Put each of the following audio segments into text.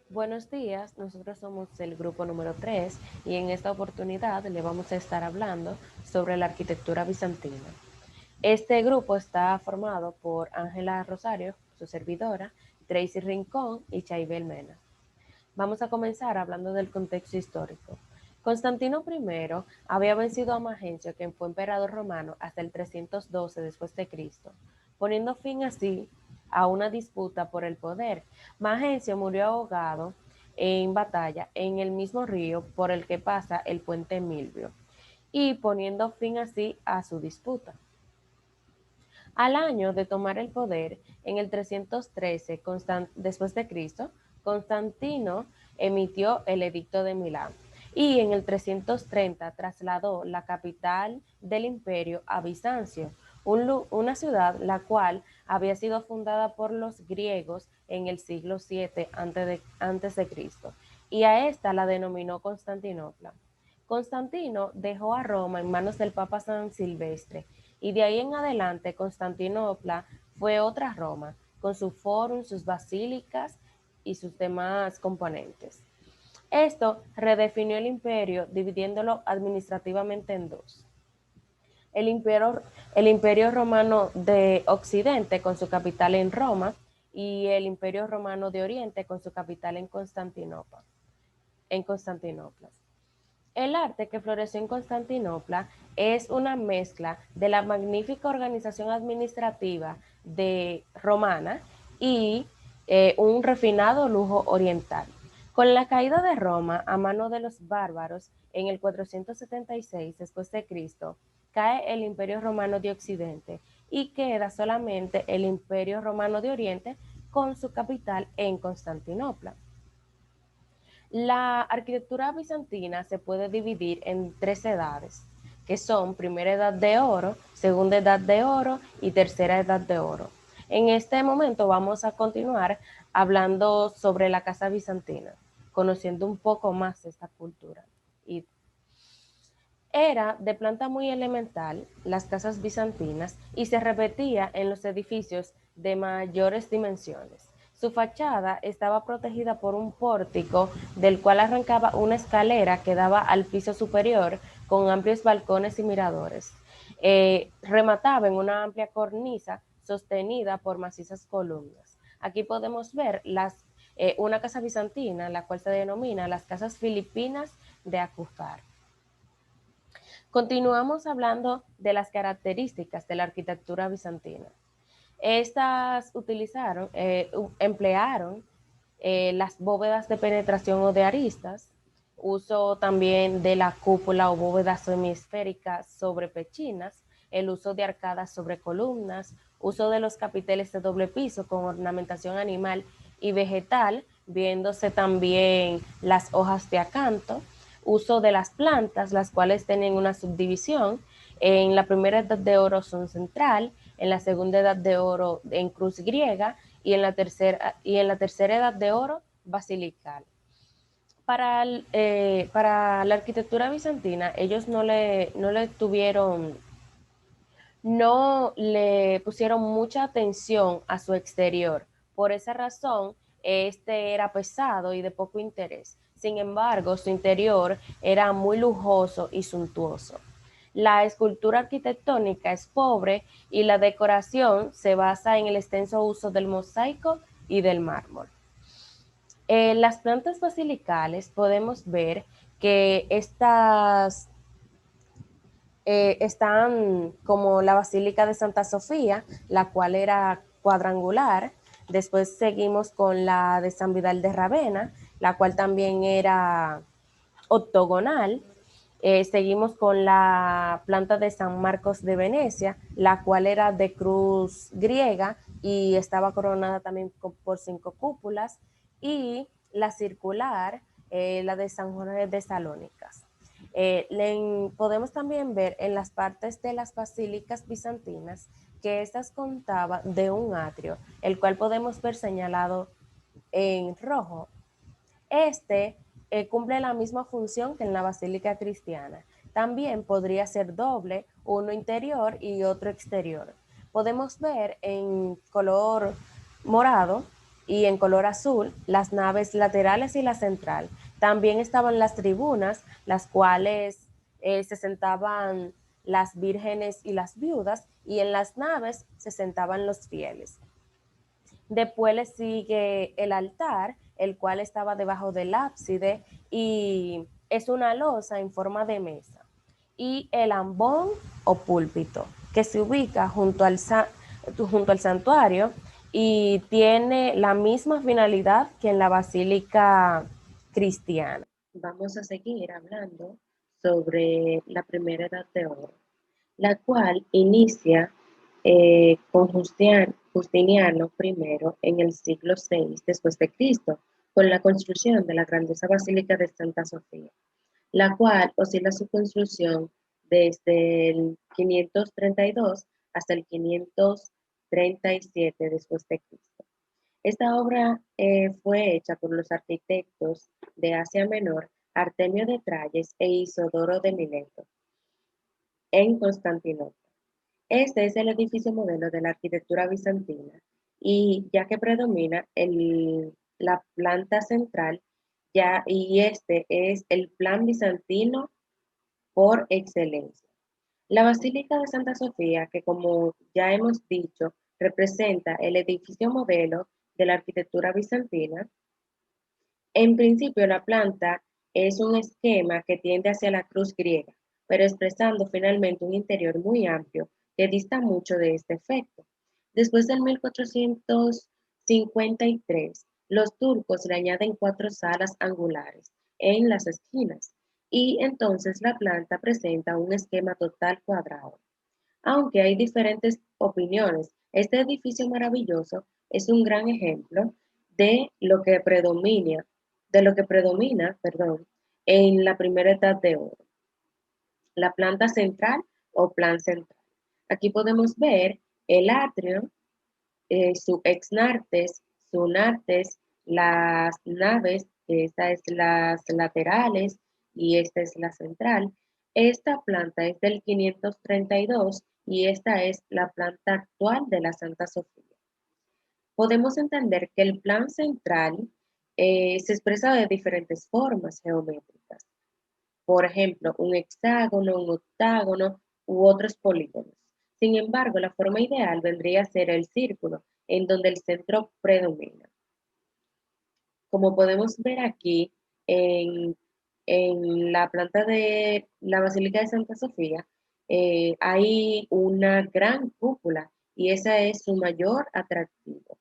Buenos días, nosotros somos el grupo número 3 y en esta oportunidad le vamos a estar hablando sobre la arquitectura bizantina. Este grupo está formado por Ángela Rosario, su servidora, Tracy Rincón y Chaibel Mena. Vamos a comenzar hablando del contexto histórico. Constantino I había vencido a Magencio, quien fue emperador romano hasta el 312 después de Cristo, poniendo fin así a una disputa por el poder. Magencio murió ahogado en batalla en el mismo río por el que pasa el puente Milvio y poniendo fin así a su disputa. Al año de tomar el poder, en el 313 después de Cristo, Constantino emitió el Edicto de Milán y en el 330 trasladó la capital del imperio a Bizancio, una ciudad la cual había sido fundada por los griegos en el siglo VII antes de Cristo, y a esta la denominó Constantinopla. Constantino dejó a Roma en manos del Papa San Silvestre y de ahí en adelante Constantinopla fue otra Roma, con su forum, sus basílicas y sus demás componentes. Esto redefinió el imperio dividiéndolo administrativamente en dos. El imperio, el imperio romano de Occidente con su capital en Roma y el imperio romano de Oriente con su capital en Constantinopla. En Constantinopla. El arte que floreció en Constantinopla es una mezcla de la magnífica organización administrativa de romana y un refinado lujo oriental. Con la caída de Roma a mano de los bárbaros en el 476 después de Cristo, cae el Imperio Romano de Occidente y queda solamente el Imperio Romano de Oriente con su capital en Constantinopla. La arquitectura bizantina se puede dividir en tres edades, que son primera edad de oro, segunda edad de oro y tercera edad de oro. En este momento vamos a continuar hablando sobre la casa bizantina, conociendo un poco más de esta cultura. Y era de planta muy elemental, las casas bizantinas, y se repetía en los edificios de mayores dimensiones. Su fachada estaba protegida por un pórtico del cual arrancaba una escalera que daba al piso superior con amplios balcones y miradores. Remataba en una amplia cornisa sostenida por macizas columnas. Aquí podemos ver una casa bizantina, la cual se denomina las casas filipinas de Acufar. Continuamos hablando de las características de la arquitectura bizantina. Estas emplearon las bóvedas de penetración o de aristas, uso también de la cúpula o bóvedas semiesféricas sobre pechinas, el uso de arcadas sobre columnas, uso de los capiteles de doble piso con ornamentación animal y vegetal, viéndose también las hojas de acanto, uso de las plantas, las cuales tienen una subdivisión. En la primera edad de oro son central, en la segunda edad de oro en cruz griega y en la tercera edad de oro basilical. Para la arquitectura bizantina, ellos no le pusieron mucha atención a su exterior. Por esa razón, este era pesado y de poco interés. Sin embargo, su interior era muy lujoso y suntuoso. La escultura arquitectónica es pobre y la decoración se basa en el extenso uso del mosaico y del mármol. En las plantas basilicales podemos ver que están como la Basílica de Santa Sofía, la cual era cuadrangular. Después seguimos con la de San Vidal de Ravena, la cual también era octogonal. Seguimos con la planta de San Marcos de Venecia, la cual era de cruz griega y estaba coronada también por 5 cúpulas. Y la circular, la de San Jorge de Salónicas. Podemos también ver en las partes de las basílicas bizantinas que estas contaban de un atrio, el cual podemos ver señalado en rojo. Este cumple la misma función que en la basílica cristiana. También podría ser doble, uno interior y otro exterior. Podemos ver en color morado y en color azul las naves laterales y la central. También estaban las tribunas, las cuales se sentaban las vírgenes y las viudas, y en las naves se sentaban los fieles. Después le sigue el altar, el cual estaba debajo del ábside y es una losa en forma de mesa. Y el ambón o púlpito, que se ubica junto al santuario y tiene la misma finalidad que en la basílica cristiana. Vamos a seguir hablando sobre la primera edad de oro, la cual inicia con Justiniano I en el siglo VI después de Cristo, con la construcción de la grandiosa Basílica de Santa Sofía, la cual oscila su construcción desde el 532 hasta el 537 después de Cristo. Esta obra fue hecha por los arquitectos de Asia Menor, Artemio de Tralles e Isodoro de Mileto, en Constantinopla. Este es el edificio modelo de la arquitectura bizantina y ya que predomina la planta central, y este es el plan bizantino por excelencia. La Basílica de Santa Sofía, que como ya hemos dicho, representa el edificio modelo de la arquitectura bizantina. En principio, la planta es un esquema que tiende hacia la cruz griega, pero expresando finalmente un interior muy amplio que dista mucho de este efecto. Después del 1453, los turcos le añaden 4 salas angulares en las esquinas y entonces la planta presenta un esquema total cuadrado. Aunque hay diferentes opiniones, este edificio maravilloso es un gran ejemplo de lo que predomina, perdón, en la primera edad de oro, la planta central o plan central. Aquí podemos ver el atrio, su exnartes, su nartes, las naves, que esta es las laterales y esta es la central. Esta planta es del 532 y esta es la planta actual de la Santa Sofía. Podemos entender que el plan central se expresa de diferentes formas geométricas. Por ejemplo, un hexágono, un octágono u otros polígonos. Sin embargo, la forma ideal vendría a ser el círculo, en donde el centro predomina. Como podemos ver aquí en, en la planta de la Basílica de Santa Sofía, hay una gran cúpula y ese es su mayor atractivo.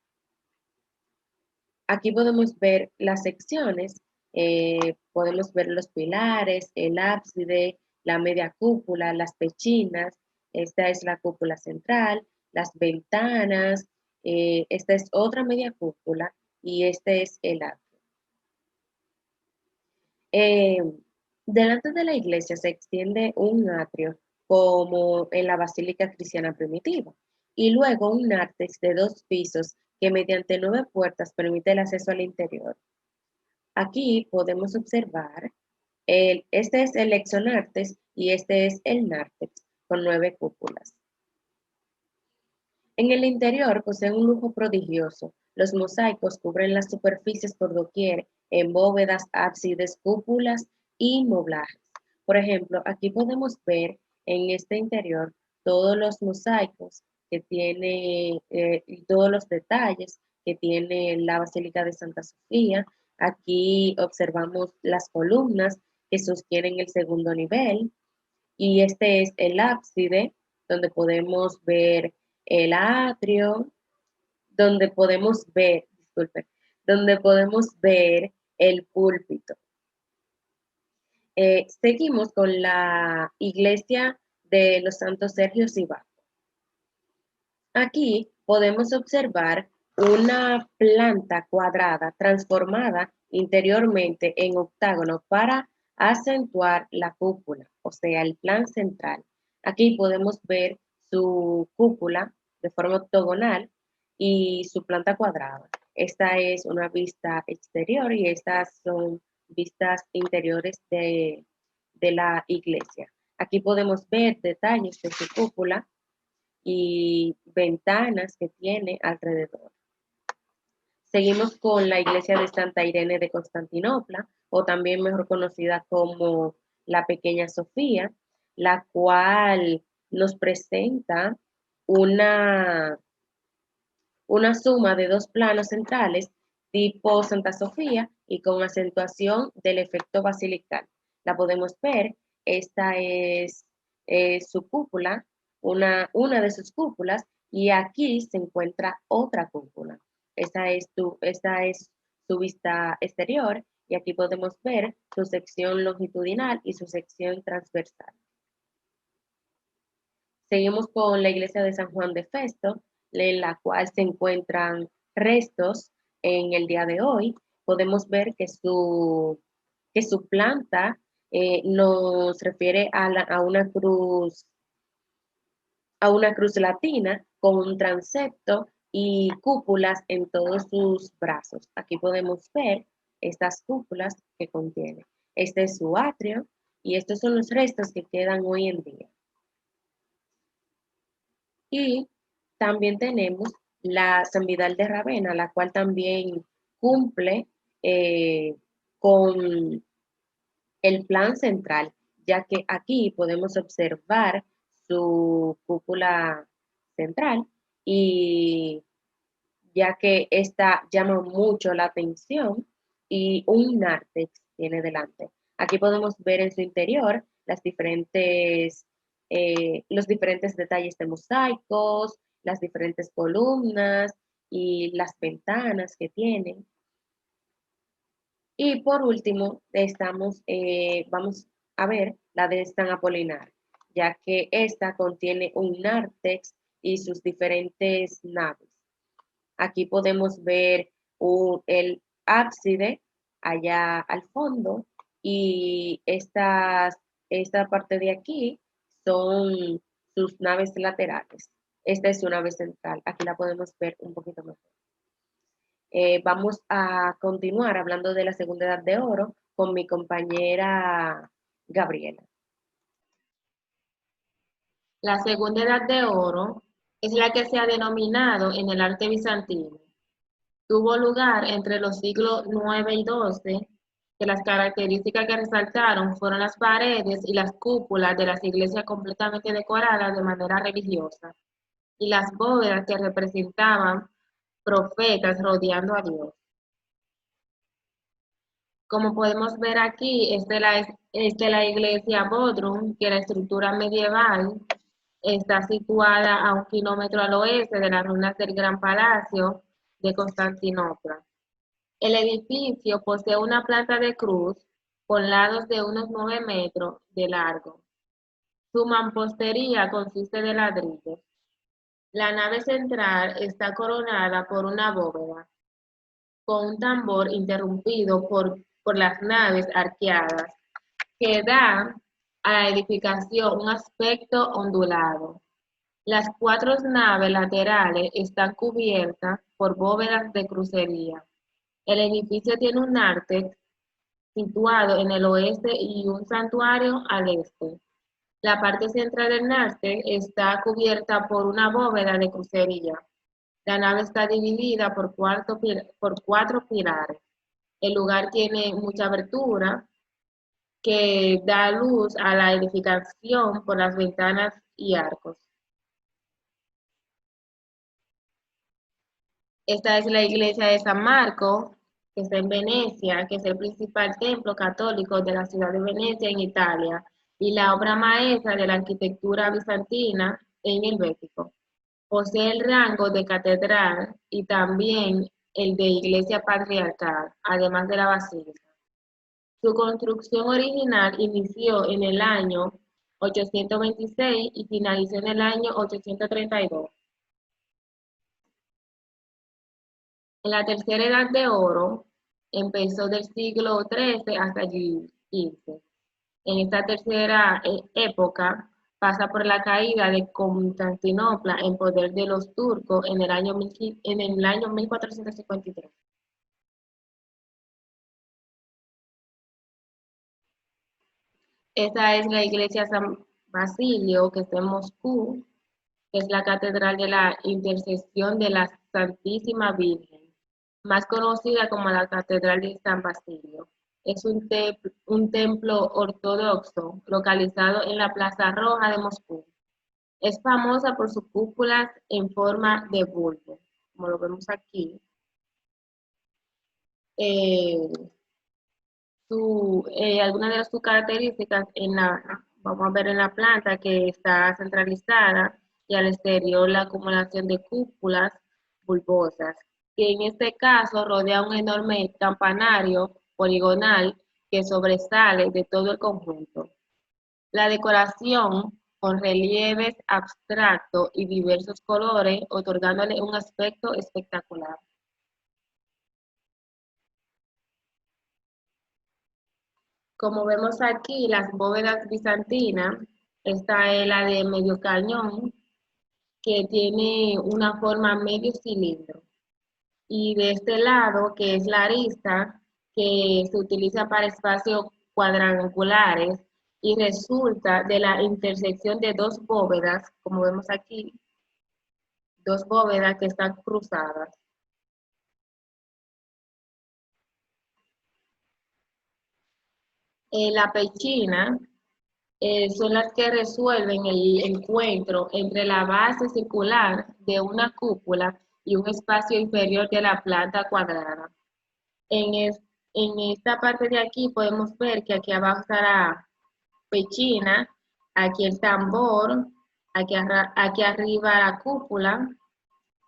Aquí podemos ver las secciones, podemos ver los pilares, el ábside, la media cúpula, las pechinas, esta es la cúpula central, las ventanas, esta es otra media cúpula y este es el atrio. Eh, Delante de la iglesia se extiende un atrio como en la basílica cristiana primitiva y luego un nártex de 2 pisos que mediante 9 puertas permite el acceso al interior. Aquí podemos observar, este es el exonartes y este es el nártex con 9 cúpulas. En el interior posee un lujo prodigioso. Los mosaicos cubren las superficies por doquier en bóvedas, ábsides, cúpulas y moblajes. Por ejemplo, aquí podemos ver en este interior todos los mosaicos que tiene y todos los detalles que tiene la Basílica de Santa Sofía. Aquí observamos las columnas que sostienen el segundo nivel y este es el ábside donde podemos ver el atrio, disculpen, donde podemos ver el púlpito. Seguimos con la iglesia de los Santos Sergio y Baco. Aquí podemos observar una planta cuadrada transformada interiormente en octágono para acentuar la cúpula, o sea, el plan central. Aquí podemos ver su cúpula de forma octogonal y su planta cuadrada. Esta es una vista exterior y estas son vistas interiores de la iglesia. Aquí podemos ver detalles de su cúpula y ventanas que tiene alrededor. Seguimos con la iglesia de Santa Irene de Constantinopla, o también mejor conocida como la Pequeña Sofía, la cual nos presenta una, una suma de dos planos centrales tipo Santa Sofía y con acentuación del efecto basilical. La podemos ver, esta es su cúpula, una de sus cúpulas, y aquí se encuentra otra cúpula. Esta es su vista exterior, y aquí podemos ver su sección longitudinal y su sección transversal. Seguimos con la iglesia de San Juan de Festo, en la cual se encuentran restos en el día de hoy. Podemos ver que su planta nos refiere a una cruz latina con un transepto y cúpulas en todos sus brazos. Aquí podemos ver estas cúpulas que contiene. Este es su atrio y estos son los restos que quedan hoy en día. Y también tenemos la San Vidal de Ravena, la cual también cumple eh, con el plan central, ya que aquí podemos observar su cúpula central y ya que esta llama mucho la atención y un nártex tiene delante. Aquí podemos ver en su interior los diferentes detalles de mosaicos, las diferentes columnas y las ventanas que tienen. Y por último, vamos a ver la de San Apolinar, ya que esta contiene un nártex y sus diferentes naves. Aquí podemos ver el ábside allá al fondo y esta parte de aquí son sus naves laterales. Esta es su nave central. Aquí la podemos ver un poquito mejor. Vamos a continuar hablando de la Segunda Edad de Oro con mi compañera Gabriela. La Segunda Edad de Oro es la que se ha denominado en el arte bizantino. Tuvo lugar entre los siglos IX y XII, que las características que resaltaron fueron las paredes y las cúpulas de las iglesias completamente decoradas de manera religiosa, y las bóvedas que representaban profetas rodeando a Dios. Como podemos ver aquí, es de la iglesia Bodrum, que la estructura medieval está situada a 1 kilómetro al oeste de las ruinas del Gran Palacio de Constantinopla. El edificio posee una planta de cruz con lados de unos 9 metros de largo. Su mampostería consiste de ladrillos. La nave central está coronada por una bóveda con un tambor interrumpido por las naves arqueadas, que da a la edificación un aspecto ondulado. Las 4 naves laterales están cubiertas por bóvedas de crucería. El edificio tiene un nártex situado en el oeste y un santuario al este. La parte central del nártex está cubierta por una bóveda de crucería. La nave está dividida por 4 pilares. El lugar tiene mucha abertura que da luz a la edificación por las ventanas y arcos. Esta es la iglesia de San Marco, que está en Venecia, que es el principal templo católico de la ciudad de Venecia en Italia y la obra maestra de la arquitectura bizantina en el Bético. Posee el rango de catedral y también el de iglesia patriarcal, además de la basílica. Su construcción original inició en el año 826 y finalizó en el año 832. En la Tercera Edad de Oro empezó del siglo XIII hasta el XV. En esta tercera época pasa por la caída de Constantinopla en poder de los turcos en el año 1453. Esta es la iglesia San Basilio, que está en Moscú, que es la catedral de la Intercesión de la Santísima Virgen. más conocida como la Catedral de San Basilio. Es un templo ortodoxo localizado en la Plaza Roja de Moscú. Es famosa por sus cúpulas en forma de bulbo, como lo vemos aquí. Eh, Algunas de sus características vamos a ver en la planta que está centralizada y al exterior la acumulación de cúpulas bulbosas, que en este caso rodea un enorme campanario poligonal que sobresale de todo el conjunto. La decoración con relieves abstractos y diversos colores, otorgándole un aspecto espectacular. Como vemos aquí, las bóvedas bizantinas, esta es la de medio cañón, que tiene una forma medio cilindro. Y de este lado, que es la arista, que se utiliza para espacios cuadrangulares y resulta de la intersección de dos bóvedas, como vemos aquí, dos bóvedas que están cruzadas. La pechina son las que resuelven el encuentro entre la base circular de una cúpula y un espacio inferior de la planta cuadrada. En esta parte de aquí podemos ver que aquí abajo está la pechina, aquí el tambor, aquí arriba la cúpula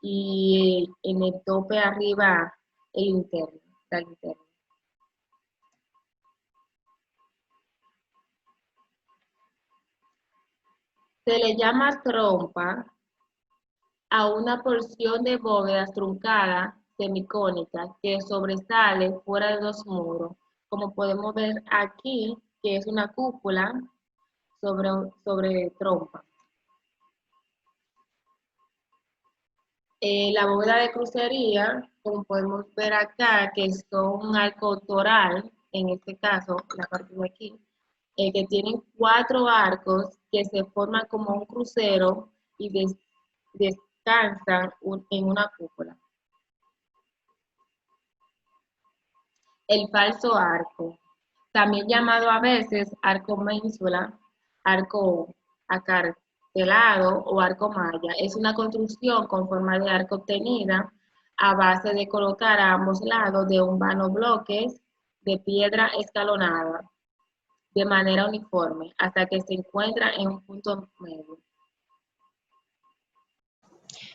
y en el tope arriba el interno, la linterna. Se le llama trompa a una porción de bóveda truncada semicónica que sobresale fuera de dos muros, como podemos ver aquí, que es una cúpula sobre trompa. La bóveda de crucería, como podemos ver acá, que son un arco toral, en este caso, la parte de aquí, que tienen 4 arcos que se forman como un crucero y descansan en una cúpula. El falso arco, también llamado a veces arco ménsula, arco acartelado o arco maya, es una construcción con forma de arco obtenida a base de colocar a ambos lados de un vano bloques de piedra escalonada de manera uniforme hasta que se encuentra en un punto medio.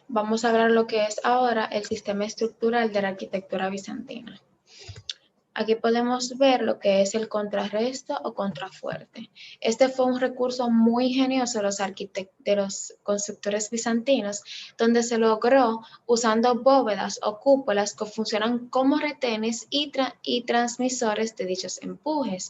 Vamos a ver lo que es ahora el sistema estructural de la arquitectura bizantina. Aquí podemos ver lo que es el contrarresto o contrafuerte. Este fue un recurso muy ingenioso de los constructores bizantinos, donde se logró usando bóvedas o cúpulas que funcionan como retenes y transmisores de dichos empujes.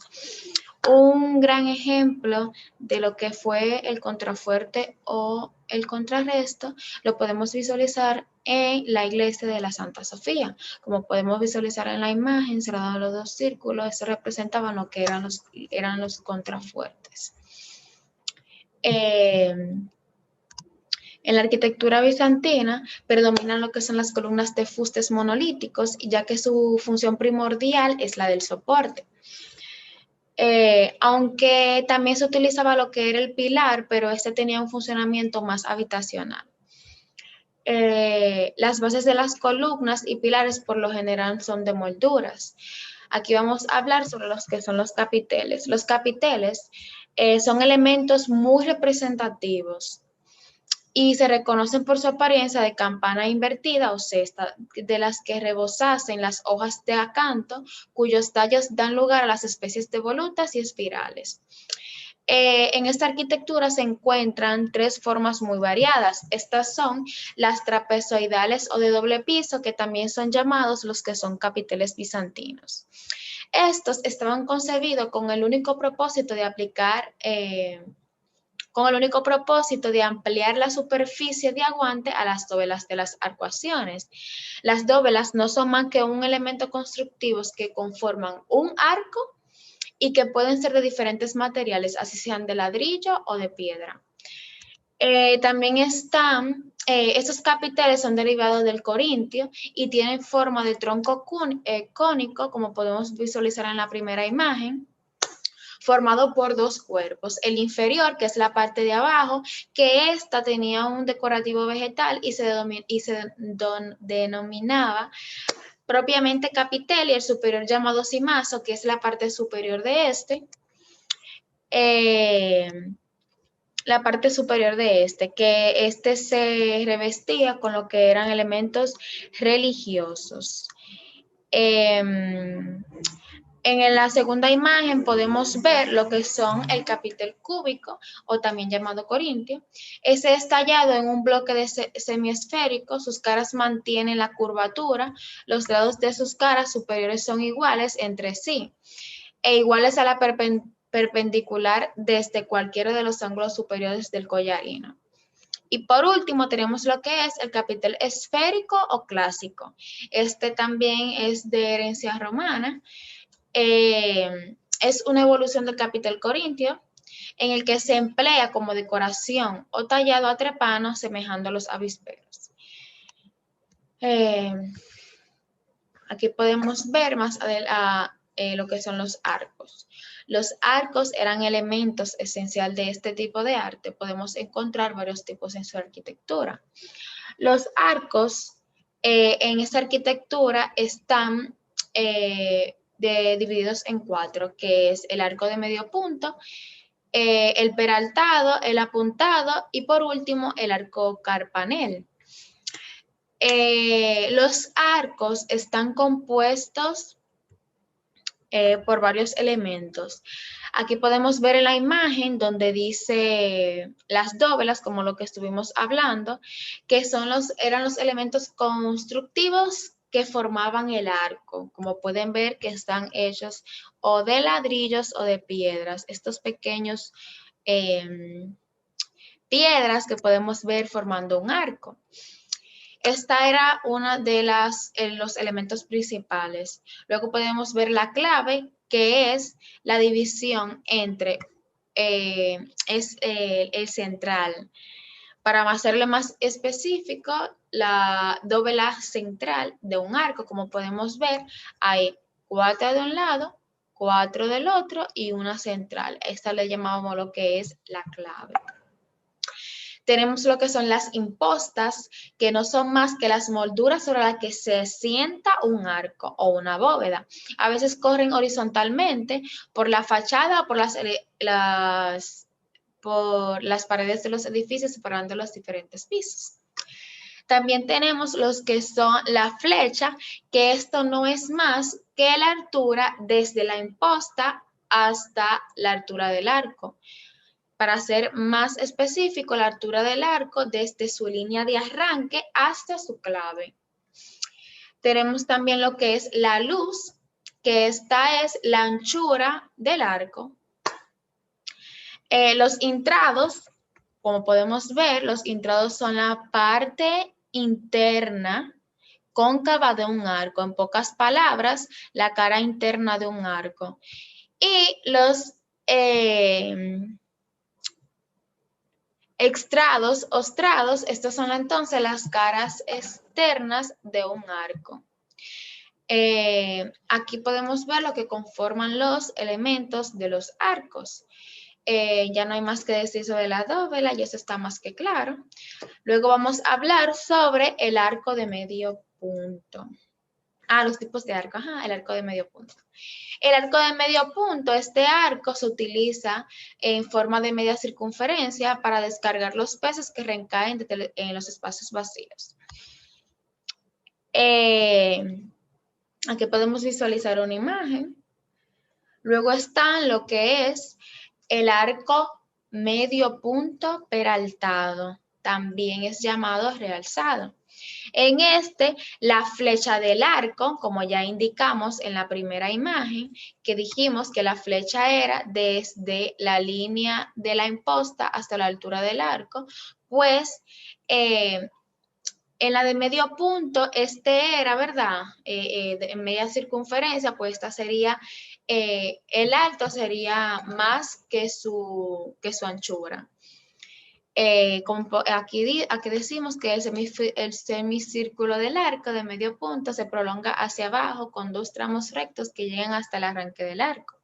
Un gran ejemplo de lo que fue el contrafuerte o el contrarresto lo podemos visualizar en la iglesia de la Santa Sofía. Como podemos visualizar en la imagen, cerrados los dos círculos, eso representaban lo que eran los contrafuertes. En la arquitectura bizantina predominan lo que son las columnas de fustes monolíticos, ya que su función primordial es la del soporte. Aunque también se utilizaba lo que era el pilar, pero este tenía un funcionamiento más habitacional. Las bases de las columnas y pilares por lo general son de molduras. Aquí vamos a hablar sobre los que son los capiteles. Los capiteles son elementos muy representativos y se reconocen por su apariencia de campana invertida o cesta, de las que rebosasen las hojas de acanto, cuyos tallos dan lugar a las especies de volutas y espirales. En esta arquitectura se encuentran 3 formas muy variadas. Estas son las trapezoidales o de doble piso, que también son llamados los que son capiteles bizantinos. Estos estaban concebidos con el único propósito de ampliar la superficie de aguante a las dovelas de las arcuaciones. Las dovelas no son más que un elemento constructivo que conforman un arco y que pueden ser de diferentes materiales, así sean de ladrillo o de piedra. También están, estos capiteles son derivados del corintio y tienen forma de tronco cónico, como podemos visualizar en la primera imagen, formado por dos cuerpos. El inferior, que es la parte de abajo, que esta tenía un decorativo vegetal y se denominaba propiamente capitel, y el superior llamado cimazo, que es la parte superior de este. La parte superior de este, que este se revestía con lo que eran elementos religiosos. En la segunda imagen podemos ver lo que son el capitel cúbico, o también llamado corintio. Ese es tallado en un bloque de semiesférico, sus caras mantienen la curvatura, los lados de sus caras superiores son iguales entre sí, e iguales a la perpendicular desde cualquiera de los ángulos superiores del collarino. Y por último tenemos lo que es el capitel esférico o clásico. Este también es de herencia romana. Es una evolución del capitel corintio en el que se emplea como decoración o tallado a trepano semejando a los avisperos. Aquí podemos ver más adelante lo que son los arcos. Los arcos eran elementos esenciales de este tipo de arte. Podemos encontrar varios tipos en su arquitectura. Los arcos en esta arquitectura están divididos en cuatro, que es el arco de medio punto, el peraltado, el apuntado y por último el arco carpanel. Los arcos están compuestos por varios elementos. Aquí podemos ver en la imagen donde dice las dóvelas, como lo que estuvimos hablando, que eran los elementos constructivos que formaban el arco. Como pueden ver, que están hechos o de ladrillos o de piedras. Estos pequeños piedras que podemos ver formando un arco. Esta era una de los elementos principales. Luego podemos ver la clave, que es la división entre el central. Para hacerlo más específico, la dóvela central de un arco, como podemos ver, hay 4 de un lado, 4 del otro y una central. Esta le llamamos lo que es la clave. Tenemos lo que son las impostas, que no son más que las molduras sobre las que se sienta un arco o una bóveda. A veces corren horizontalmente por la fachada o por las paredes de los edificios, separando los diferentes pisos. También tenemos los que son la flecha, que esto no es más que la altura desde la imposta hasta la altura del arco. Para ser más específico, la altura del arco desde su línea de arranque hasta su clave. Tenemos también lo que es la luz, que esta es la anchura del arco. Los intrados, como podemos ver, los intrados son la parte interna cóncava de un arco. En pocas palabras, la cara interna de un arco. Y los extrados, ostrados, estas son entonces las caras externas de un arco. Aquí podemos ver lo que conforman los elementos de los arcos. Ya no hay más que decir sobre la dóvela, y eso está más que claro. Luego vamos a hablar sobre el arco de medio punto. Los tipos de arco, el arco de medio punto. El arco de medio punto, este arco se utiliza en forma de media circunferencia para descargar los pesos que recaen en los espacios vacíos. Aquí podemos visualizar una imagen. Luego está lo que es el arco medio punto peraltado, también es llamado realzado. En este, la flecha del arco, como ya indicamos en la primera imagen, que dijimos que la flecha era desde la línea de la imposta hasta la altura del arco, pues en la de medio punto, era, ¿verdad? En media circunferencia, pues esta sería, el alto sería más que su anchura. Aquí decimos que el semicírculo del arco de medio punto se prolonga hacia abajo con 2 tramos rectos que llegan hasta el arranque del arco.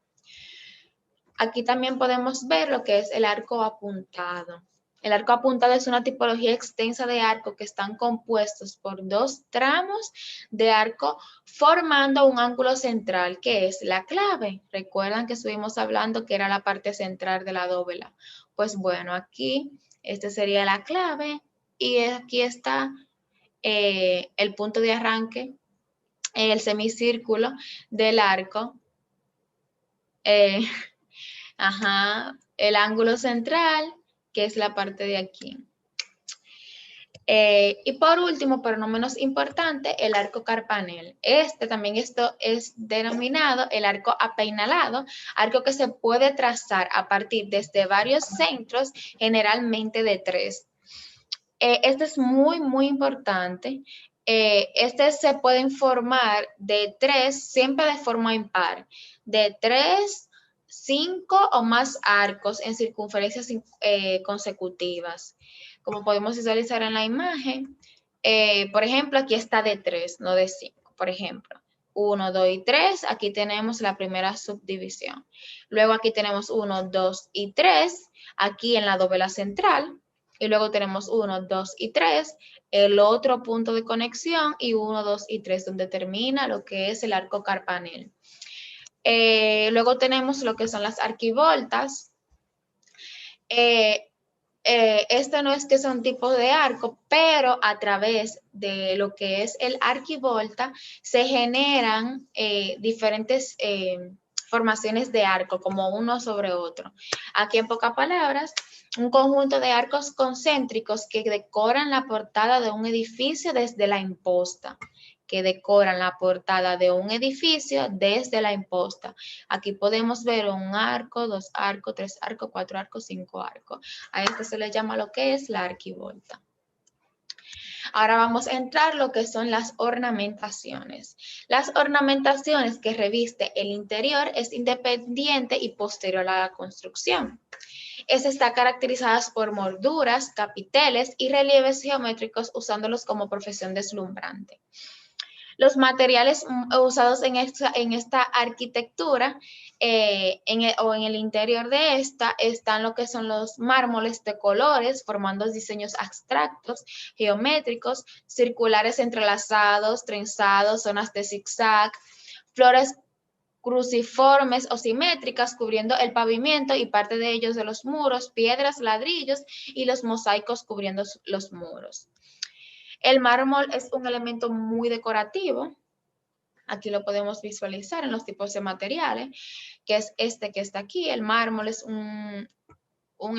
Aquí también podemos ver lo que es el arco apuntado. El arco apuntado es una tipología extensa de arco que están compuestos por 2 tramos de arco formando un ángulo central, que es la clave. Recuerdan que estuvimos hablando que era la parte central de la dóvela. Pues bueno, aquí este sería la clave y aquí está el punto de arranque, el semicírculo del arco. El ángulo central, que es la parte de aquí. Y por último, pero no menos importante, el arco carpanel. Esto es denominado el arco apeinalado, arco que se puede trazar a partir desde varios centros, generalmente de 3. Este es muy, muy importante. Se pueden formar de 3, siempre de forma impar, de 3, 5 o más arcos en circunferencias consecutivas. Como podemos visualizar en la imagen, por ejemplo, aquí está de 3, no de 5, por ejemplo. 1, 2 y 3, aquí tenemos la primera subdivisión. Luego aquí tenemos 1, 2 y 3, aquí en la dovela central. Y luego tenemos 1, 2 y 3, el otro punto de conexión y 1, 2 y 3, donde termina lo que es el arco carpanel. Luego tenemos lo que son las arquivoltas. Esto no es que son tipos de arco, pero a través de lo que es el arquivolta se generan diferentes formaciones de arco, como uno sobre otro. Aquí en pocas palabras, un conjunto de arcos concéntricos que decoran la portada de un edificio desde la imposta. Aquí podemos ver un arco, 2 arcos, 3 arcos, 4 arcos, 5 arcos. A esto se le llama lo que es la arquivolta. Ahora vamos a entrar lo que son las ornamentaciones. Las ornamentaciones que reviste el interior es independiente y posterior a la construcción. Está caracterizada por molduras, capiteles y relieves geométricos usándolos como profesión deslumbrante. Los materiales usados en esta arquitectura o en el interior de esta están lo que son los mármoles de colores, formando diseños abstractos, geométricos, circulares entrelazados, trenzados, zonas de zigzag, flores cruciformes o simétricas cubriendo el pavimento y parte de ellos de los muros, piedras, ladrillos y los mosaicos cubriendo los muros. El mármol es un elemento muy decorativo. Aquí lo podemos visualizar en los tipos de materiales, que es este que está aquí. El mármol es un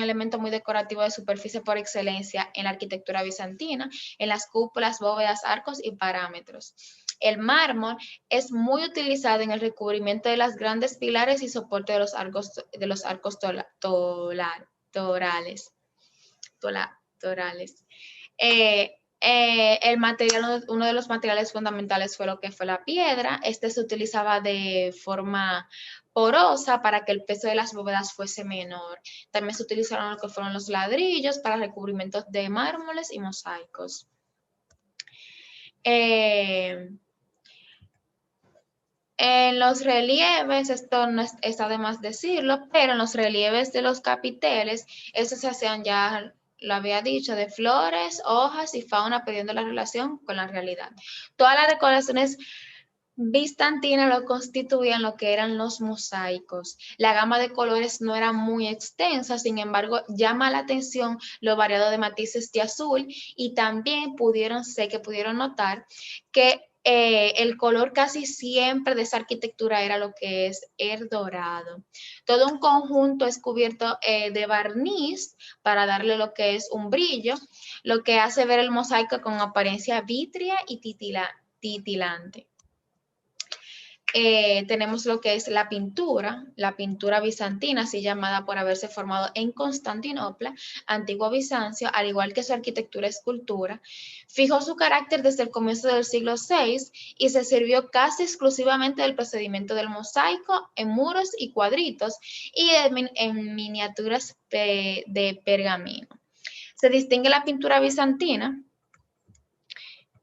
elemento muy decorativo de superficie por excelencia en la arquitectura bizantina, en las cúpulas, bóvedas, arcos y parámetros. El mármol es muy utilizado en el recubrimiento de las grandes pilares y soporte de los arcos torales. Uno de los materiales fundamentales fue lo que fue la piedra. Se utilizaba de forma porosa para que el peso de las bóvedas fuese menor. También se utilizaron lo que fueron los ladrillos para recubrimientos de mármoles y mosaicos. En los relieves, esto no está de más decirlo, pero en los relieves de los capiteles, estos se hacían ya, lo había dicho, de flores, hojas y fauna, perdiendo la relación con la realidad. Todas las decoraciones bizantinas lo constituían lo que eran los mosaicos. La gama de colores no era muy extensa, sin embargo, llama la atención lo variado de matices de azul y también pudieron notar que el color casi siempre de esa arquitectura era lo que es el dorado. Todo un conjunto es cubierto de barniz para darle lo que es un brillo, lo que hace ver el mosaico con apariencia vítrea y titilante. Tenemos lo que es la pintura bizantina, así llamada por haberse formado en Constantinopla, antiguo Bizancio, al igual que su arquitectura escultura. Fijó su carácter desde el comienzo del siglo VI y se sirvió casi exclusivamente del procedimiento del mosaico en muros y cuadritos y en miniaturas de pergamino. Se distingue la pintura bizantina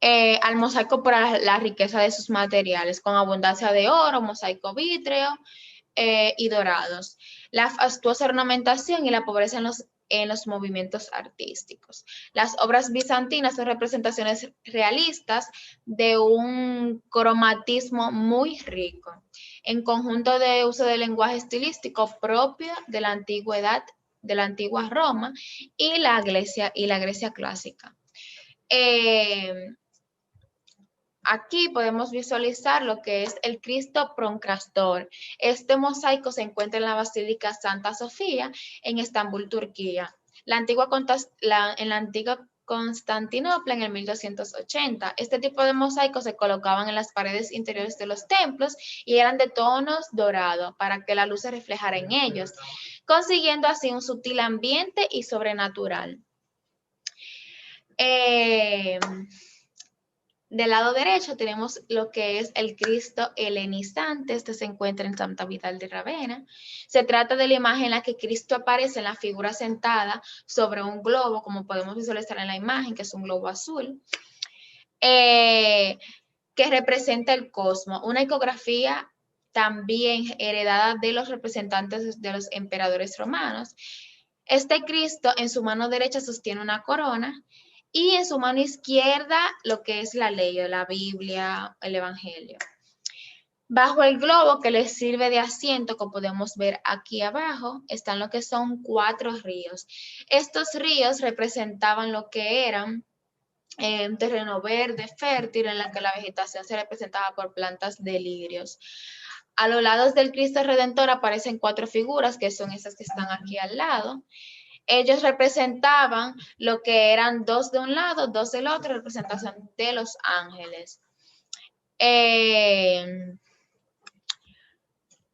al mosaico por la riqueza de sus materiales, con abundancia de oro, mosaico vítreo y dorados, la fastuosa ornamentación y la pobreza en los movimientos artísticos. Las obras bizantinas son representaciones realistas de un cromatismo muy rico, en conjunto de uso del lenguaje estilístico propio de la antigüedad, de la antigua Roma y la Grecia clásica. Aquí podemos visualizar lo que es el Cristo Proncastor. Este mosaico se encuentra en la Basílica Santa Sofía en Estambul, Turquía. En la antigua Constantinopla en el 1280. Este tipo de mosaicos se colocaban en las paredes interiores de los templos y eran de tonos dorados para que la luz se reflejara en ellos, consiguiendo así un sutil ambiente y sobrenatural. Del lado derecho tenemos lo que es el Cristo helenizante. Este se encuentra en Santa Vidal de Ravenna. Se trata de la imagen en la que Cristo aparece en la figura sentada sobre un globo, como podemos visualizar en la imagen, que es un globo azul, que representa el cosmos. Una icografía también heredada de los representantes de los emperadores romanos. Este Cristo en su mano derecha sostiene una corona y en su mano izquierda lo que es la ley, la Biblia, el Evangelio. Bajo el globo que les sirve de asiento, como podemos ver aquí abajo, están lo que son 4 ríos. Estos ríos representaban lo que eran un terreno verde, fértil, en la que la vegetación se representaba por plantas de lirios. A los lados del Cristo Redentor aparecen 4 figuras, que son esas que están aquí al lado. Ellos representaban lo que eran 2 de un lado, 2 del otro, representación de los ángeles.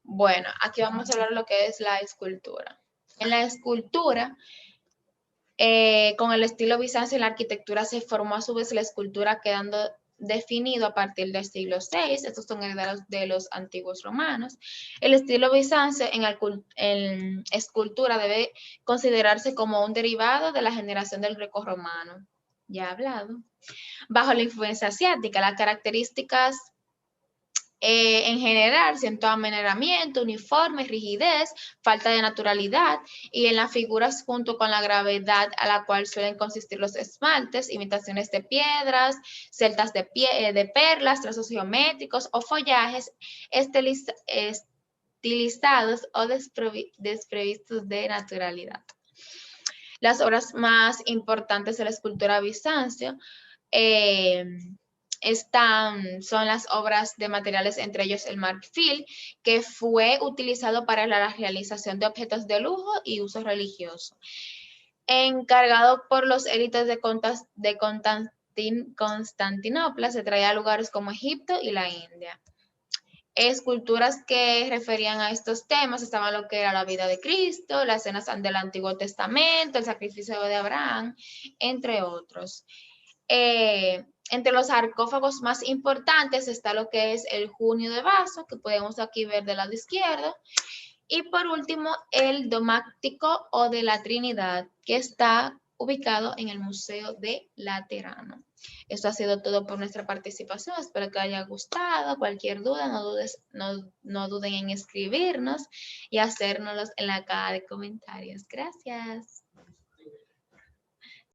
Bueno, aquí vamos a hablar de lo que es la escultura. En la escultura, con el estilo bizancio, en la arquitectura se formó a su vez la escultura, quedando definido a partir del siglo VI. Estos son heredados de los antiguos romanos. El estilo bizancio en escultura debe considerarse como un derivado de la generación del grecorromano, ya hablado. Bajo la influencia asiática, las características en general siento ameneramiento, uniforme, rigidez, falta de naturalidad, y en las figuras junto con la gravedad a la cual suelen consistir los esmaltes, imitaciones de piedras, celdas de perlas, trazos geométricos o follajes estilizados o desprovistos de naturalidad. Las obras más importantes de la escultura bizancio son las obras de materiales, entre ellos el marfil, que fue utilizado para la realización de objetos de lujo y uso religioso. Encargado por los élites de Constantinopla, se traía a lugares como Egipto y la India. Esculturas que referían a estos temas estaban lo que era la vida de Cristo, las escenas del Antiguo Testamento, el sacrificio de Abraham, entre otros. Entre los sarcófagos más importantes está lo que es el Junio de Vaso, que podemos aquí ver del lado izquierdo. Y por último, el Domáctico o de la Trinidad, que está ubicado en el Museo de Laterano. Esto ha sido todo por nuestra participación. Espero que haya gustado. Cualquier duda, no duden en escribirnos y hacérnoslos en la caja de comentarios. Gracias.